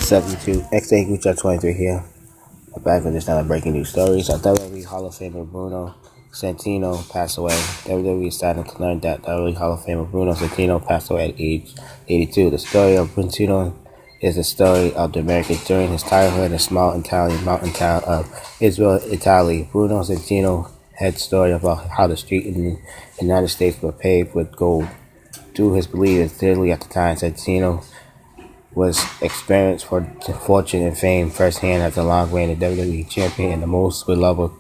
72 XA Gucha 23 here. I'm back with this another breaking news stories. WWE Hall of Famer Bruno Sammartino passed away. WWE is saddened to learn that WWE Hall of Famer Bruno Sammartino passed away at age 82. The story of Bruno is the story of the American during his childhood in the small Italian mountain town of Israel, Italy. Bruno Sammartino had story about how the street in the United States were paved with gold. Due his belief clearly at the time, Sammartino was experienced for fortune and fame firsthand as a long-reigning WWE champion and the most beloved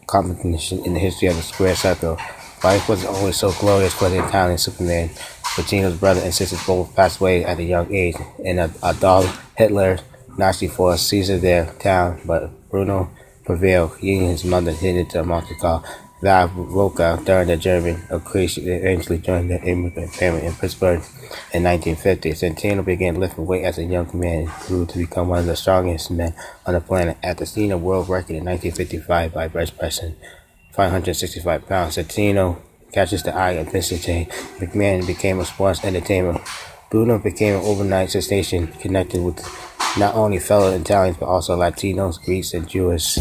competition in the history of the square circle. Life wasn't always so glorious for the Italian Superman. Bruno's brother and sisters both passed away at a young age, and Adolf Hitler Nazi force seized their town, but Bruno prevailed. He and his mother headed to a mountain called Roca during the German occupation. They eventually joined the immigrant family in Pittsburgh in 1950. Sammartino began lifting weight as a young man and grew to become one of the strongest men on the planet. After setting a world record in 1955 by bench pressing 565 pounds, Sammartino catches the eye of Vincent J. McMahon became a sports entertainer. Bruno became an overnight sensation, connected with not only fellow Italians but also Latinos, Greeks, and Jewish.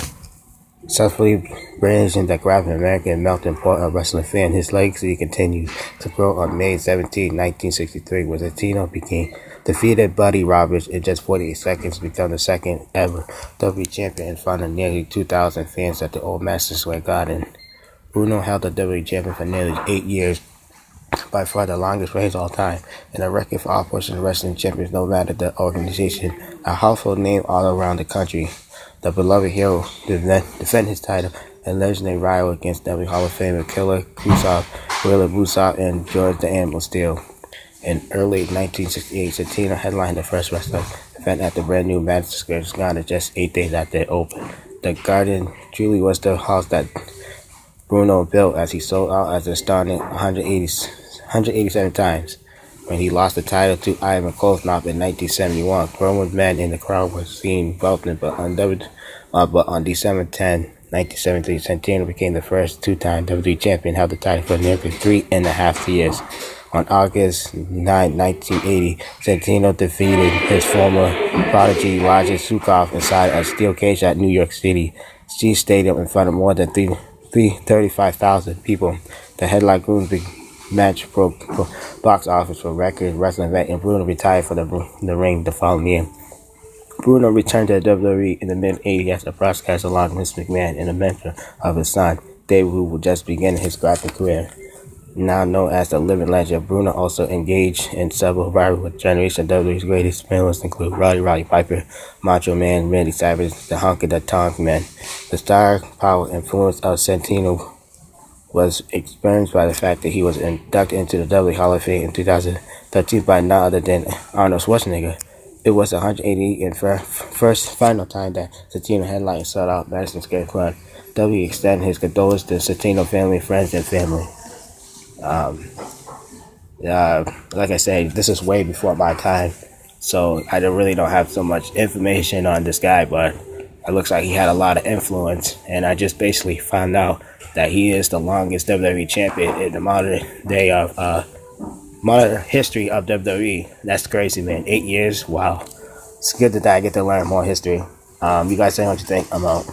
Successfully bridging the graphic American melting pot of wrestling fan, his legacy continued to grow. On May 17, 1963, when Sammartino defeated Buddy Roberts in just 48 seconds to become the second ever WWE champion in front of nearly 2,000 fans at the Old Madison Square Garden. Bruno held the WWE champion for nearly 8 years, by far the longest reign of all time, and a record for all professional wrestling champions no matter the organization, a household name all around the country. The beloved hero defend his title and legendary rival against WWE Hall of Famer Killer Khrushchev, Gorilla Busov, and George the Animal Steel. In early 1968, Sammartino headlined the first wrestling event at the brand new Madison Square Garden just 8 days after it opened. The Garden truly was the house that Bruno built, as he sold out as a stunning 187 times. When he lost the title to Ivan Koloff in 1971, grown men in the crowd were seen welcoming, but on December 10, 1973, Sammartino became the first two-time WWE champion, held the title for nearly 3.5 years. On August 9, 1980, Sammartino defeated his former prodigy Roger Sukov inside a steel cage at New York City Stadium in front of more than 35,000 people. The headline group match broke box office for record wrestling event, and Bruno retired from the ring the following year. Bruno returned to the WWE in the mid-80s as a broadcaster along with Vince McMahon and a mentor of his son, David, who was just beginning his graphic career. Now known as the living legend, Bruno also engaged in several rivals with generation of WWE's greatest members, include Roddy Piper, Macho Man, Randy Savage, the Honky the Tonk Man. The star power influence of Sammartino was experienced by the fact that he was inducted into the WWE Hall of Fame in 2013 by none other than Arnold Schwarzenegger. It was the 180th and final time that Sammartino headlined and sold out Madison Square Garden. WWE extended his condolences to Sammartino family, friends, and family. Like I said, this is way before my time, so I really don't have so much information on this guy, but it looks like he had a lot of influence, and I just basically found out that he is the longest WWE champion in the modern history of WWE. That's crazy, man. 8 years, wow. It's good that I get to learn more history. You guys say what you think. I'm out.